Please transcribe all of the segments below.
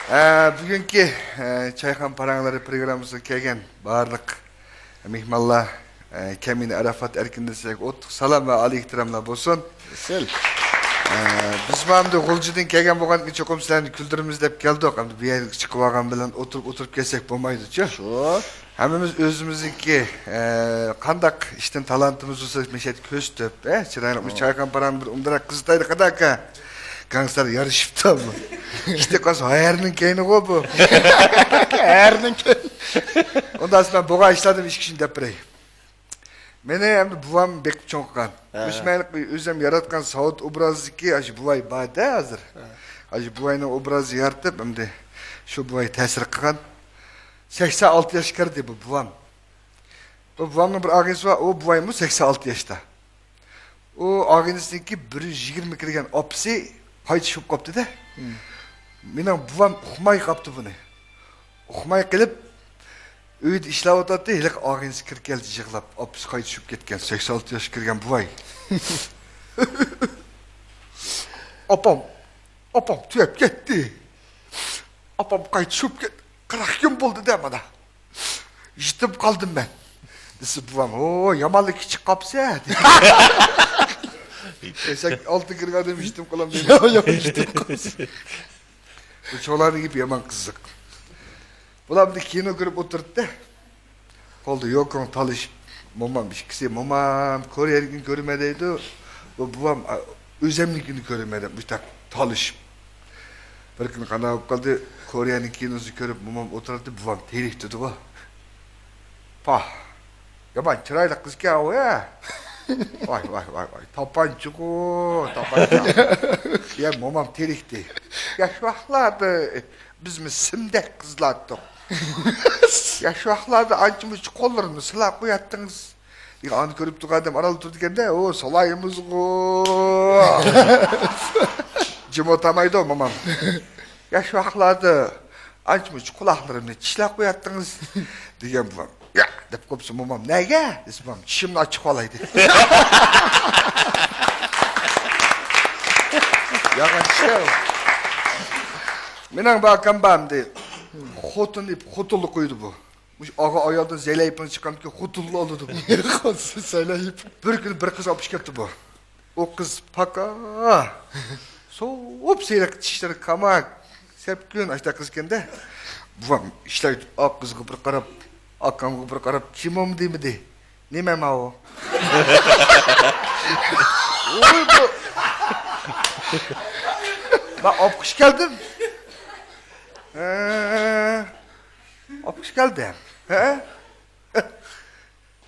Bugungi Çayxan Parangları programımızga kelgan barliq mehmonlar Kamin Arafat erkindirsak o'ttiq salom va alik ehtiromlar bo'lsin. Biz hamda G'uljidan kelgan bo'lganki cho'qim sizlarni kuldirimiz deb keldik. Hamda bu yerga chiqib olgan bilan o'tirib kelsak bo'lmaydi-chi? Shu. Hammamiz o'zimizniki qandaq ishdan talantimiz bo'lsa, meshat ko'rsatib, chiroyli Çayxan Parangni bir umdrak qizitaydi qadaka. Gangster yarışıptı mı? İşte kız hayırının keyni o bu. Hayırının keyni. Ondan sonra ben boğa işledim iş kişinin depreyi. Mene hem de buvam bekip çoğunkan. Üsmenlik bir özlem yaratkan Saud obrazı ki acı buvay bade hazır. Acı buvayın obrazı yaratıp hem de şu buvayı tesir kıkan. 86 yaş kardı bu buvam. O buvamın bir ağası var, o buvayımız 86 yaşta. O ağasındaki 120 kirgen apsi Haydi şup kaptı da. Benim buvam uxmay kaptı bunu. Uxmay kılıp öyle işler otadı. Hele ağınız kır geldi yığılap. Apis haydi şup ketken. 86 yaş kirgen buvay. Apam tüyep gitti. Apam haydi şup gitti. 40 gün buldu de bana. İşitip kaldım ben. Desi buvam. Oo yamanlık içi kapsa. Sen altı kırık demiştim kolam demiştim. Bu çoğların gibi yaman kızık. Bulam bir kino görüp oturdu da. Oldu yok on talış. Momam bir şey. Momam Kore gün görmedeydi. Bu babam özemlikini görmedim. Bir tak talış. Bir gün kana kaldı Kore'nin kinosu görüp momam oturdu. Babam terih dedi o. Pah. Yaman çırayla kız ki o ya. Vay. Tapançıku. Ya momam terikti. Ya şu aklarda biz mi simdek kızlattık. Ya şu aklarda ançımız kollarını sıla koyattınız. Ya an görüp tıkadım aralı tutukken de o salayımız ko. Cim otamaydı o momam. Ya şu aklarda ançımız kulaklarını çişle koyattınız. Diyen babam. Ya dep kopsun momam nege? Desin babam çişimle açık olaydı. Yakan şey. Menin bakam bamdı. Xotun deyip xotullu koydu bu. Ağa ayaldan zeleyipini çıkan ki xotullu oldu bu. Zeleyip. Bir gün bir kız apış kepti bu. O kız paka. Soğup seyrek çişleri kamak. Sepkün açta kız kende. Babam işler ak kızı bir karab. Akamı bir karab kim o mu değil mi de? Ne mema o? Oy bu. Ben apkış geldim. Apkış geldim.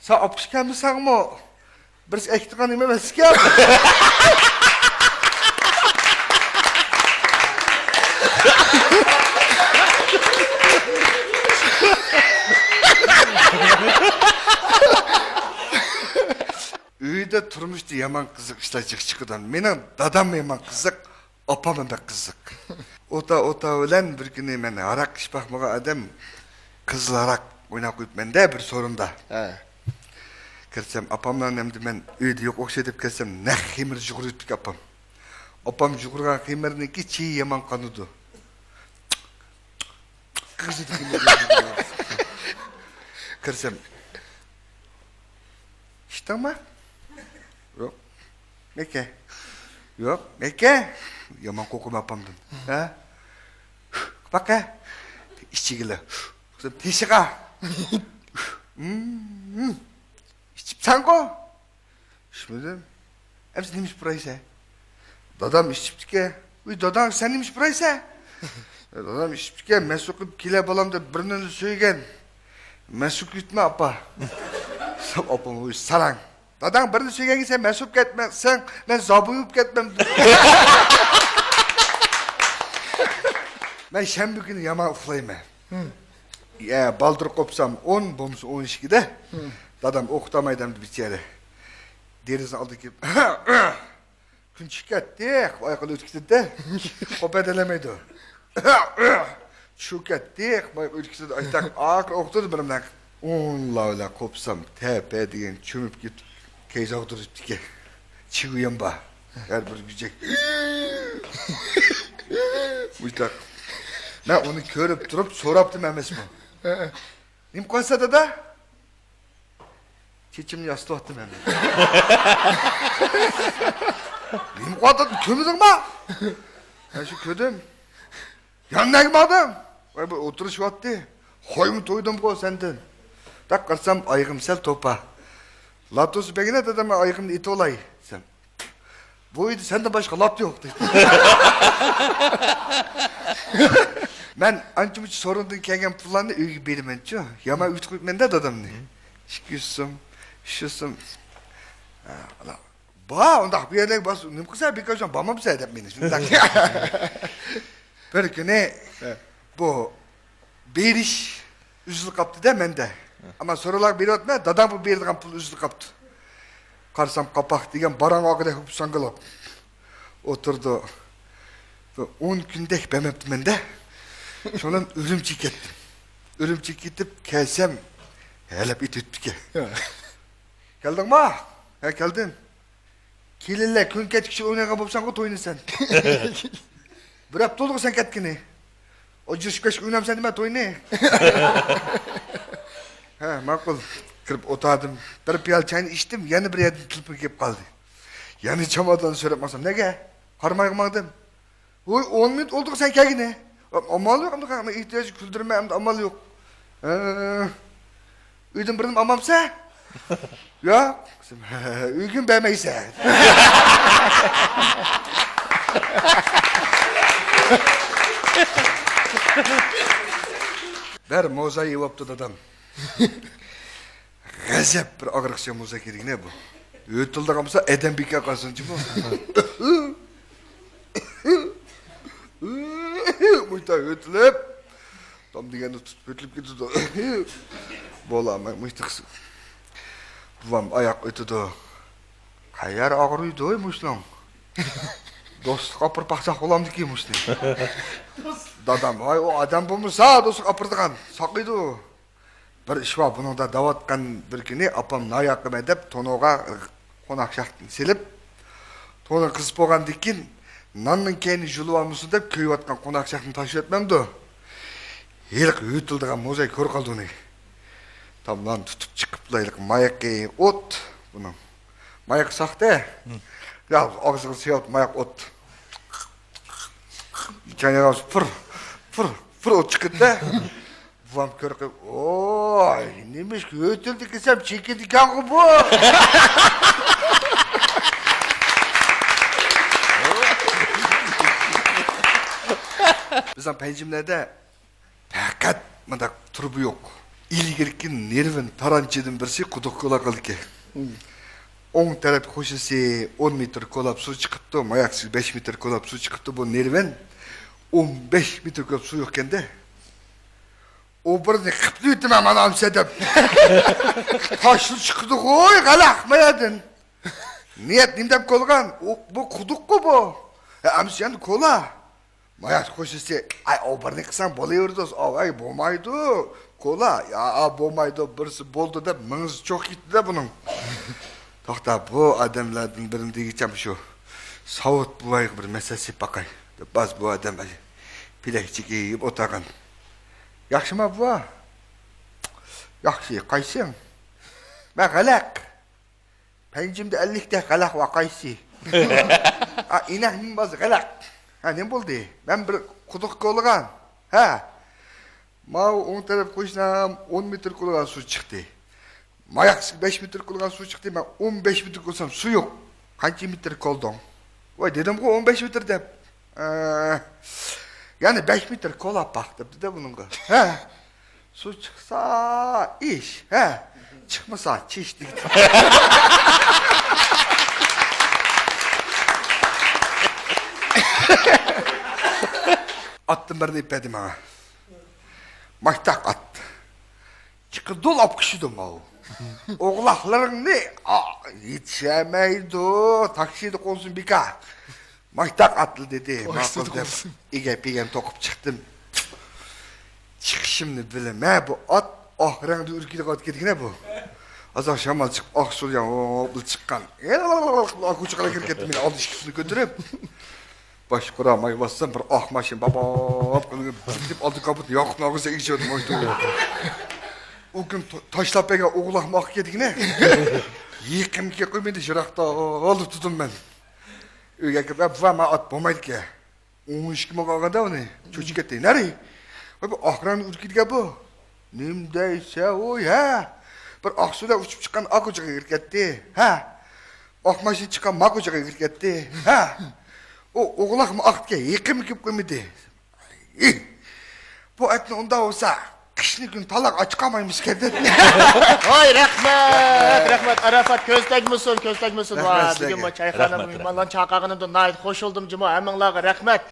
Sen apkış gelmişsen mi? Birisi ektiğen imemesi geldi. Uyda turmuştu yaman kızık işte çıkıdan. Benim dadam yaman kızık, apamın da kızık. Ota ölen bir günü ben arak işbahmağa adam kızlarak oynak koyup bende bir sorunda. Kersem apamla annemdi ben uyda yok okşayıp kersem ne himir juguruyup apam. Apam jugurgan himirini ki çiğ yaman kanudu. Kızıdı himir Kersem işte ama yok. Meke. Yok. Meke. Yaman kokum yapamdın. Ha? Bak ha. İşçigile. Kızım teşika. İşçip sanko. Şimdi hepsi neymiş buraysa? Dadam işçipti ki. Uy dadam sen neymiş buraysa? Dadam işçipti ki. Mesuk'up kile balamda birinin söygen. Mesuk yutma apa. Apam uy saran. Dadam birini söygen sen mesup ketme. Sen ben zabuyup ketmem. Ben şembi günü yama uflayayım. Ya baldır kopsam 10, bomsu 12'de. Dadam okutamaydım bir yere. Derizini aldı ki. Gün çıkarttı. Ayakını ötküsü de. Kopet elemeydi o. Çıkarttı. Ötküsü de. Ayakta ağır okuturdu benimle. Onlarla kopsam tepe diyen çömüp git. Keyze okuturdu ki. Çıkıyorum her bir gücek. Uytak. Ben onu körüp durup soraptım emes mi? Nim koysa da çeçimli yastı attım emes. Nim koyda kömüdün ma? Ben şu ködüm. Yanına gitmedim. Vay bu oturuş vattı. Koymu toydum ko senden. Tak karsam ayıgım sel topa. Latosu begine dedim ayıgımda iti olay. Sen. Buydu senden başka lat yok dedi. Ben ançımıç sorundun kelgen pullandı öyle berimen ço. Yama ütüküp mende dadam ne. Şükürsüm, şüşüm. Ba onda bir yerler bas. Ne kısa bir kaçan bama bir sayedem beni. Böyle ne bu beriş üzülü kaptı da mende. Ama sorular beri ötme dadam bu berdiğen pul üzülü kaptı. Karsam kapak diyen baran ağırda hüp sangılap. Oturdu. 10 günde bemepti mende. Sonra ürümçik ettim. Ürümçik gidip kelsem hele bir tüttüke. Geldin mi? He geldin. Kelille gün ketkişi oynayga bopsan ko toyunu sen. Bir hafta oldu sen ketkini. O cırşkeş oynam sen deme toyunu. He makul. Kırıp otadım. Bir piyal çayını içtim. Yani bir yerden tılpı gelip kaldı. Yani çamadan söyletmezsem ne ge? Harmayamadım. Oy 10 minut oldu sen kelgine. Amal yok ama ihtiyacı küldürme hem de amal yok. Üydün birinin amamsa? Ya. Üygün beğmeyse. Ver mozayı yaptı dadam. Gazep bir ağırlıkça moza kedik ne bu? Ötüldü kamsa eden bike kalsıncı bu. Muyta ötülüp tam degende tutup ötülüp gidiyordu. Bola ama muytaksı. Buvam ayak ötüdü. Kayar ağrıydı oy muşlan. Dost kapır paksak olamdı ki muşlan. Dadam ay o adam bulmuşsa dostu kapırdıgan. Sakıydı o. Bir iş var bunun da davatkan bir günü apam nayakım edip tonoga konak şaktın silip tonu kısıp boğan dikin nanның kendi julu almışsın dep köyüp atkan konak şaktın taşı etmem de elik ütüldüğün mozay kör kaldı onu. Tamdan tutup çıkıp laylık mayak ot bunun. Mayak sakta. Ya ağzını sıyap mayak ot. İçine ağzı fır ot çıkıp da buam kör kıyıp oy neymiş ki ötüldü kesem çekildi kan bu. Bizden pencimlerde fakat mıdak turbu yok. İlgirkin nervin tarançedin birisi kuduk kola kaldı ki. 10 taraf koşusu 10 metre kolap su çıkıptı, mayaksız 5 metre kolap su çıkıptı bu nervin 15 metre kolap su yokken de o birini kıplı ettim hemen amsedip. Taşlı çıktı koy kalakmayadın. Niyet nimdem kolgan, bu kuduk ko bu. Amsiyan kola. Mayas koşusu, ay o birini kısan boluyordu, ay bomaydı. Kola, ya bomaydı birisi boldu da mınız çok gitti de bunun. Toxta bu adamlardan birinde geçem şu. Savut bu ayı bir meselesi bakay. Baz bu adam pilekçik yiyip otagan. Yaxşı mı bu? Yaxşı, kaysın? Ben galak. Pencimde 50'de galak var kaysı. İnah baz galak. Ha ne buldu? Ben bir kuduk kolgan. Ha. Ma 10 taraf koşsam 10 metre kolgan su çıktı. Mayaksız 5 metre kolgan su çıktı. Ben 15 metre kolsam su yok. Kaç metre koldun? Vay dedim ki 15 metre de. Yani 5 metre kola baktı de bunun. Ha. Su çıksa iş. Ha. Çıkmasa çiş değil. Attım birini ipedim ha. Maytak attı. Çıkı dolap kişiydim o. Oğlakların ne? Yetişemeydi. Taksiydi konsun bir kağıt. Maytak attı dedi. İge pigem tokup çıktım. Çıkışımını bileme bu at. Ah rengde ürküdük at gedik ne bu? Az akşam al çık. Ah solyan o çıkan. Kuçakala girip gittim. Aldı işkisini götürüp. Baş kuramay bassam bir ah maşin babam gidip aldı kapıda yakın ağzı içiyordum oydu. O gün taşlap bege oğlak mak yedik ne? Yıkım ki koymadı şırakta alıp tuttum ben. Öyle ki ben vama at bomaydı ki. Onun işki makağında onu çocuk etti. Nereye? Abi ahran ürküdüge bu. Nemdeyse o ya. Bir aksuda uçup çıkan ak uçağa girketti. Ha. Ak maşin çıkan mak uçağa girketti. Ha. O oğlak mı aktı ki yıkım ki koymadı. Bu etni onda olsa kışlı gün talak açıkamaymış kendini. Oy rahmet Arafat közdek misin Rahmet var sizlerge. bugün bu çayxana mehmanlar çaqağınımda nayt hoş oldum cuma hammalarga rahmat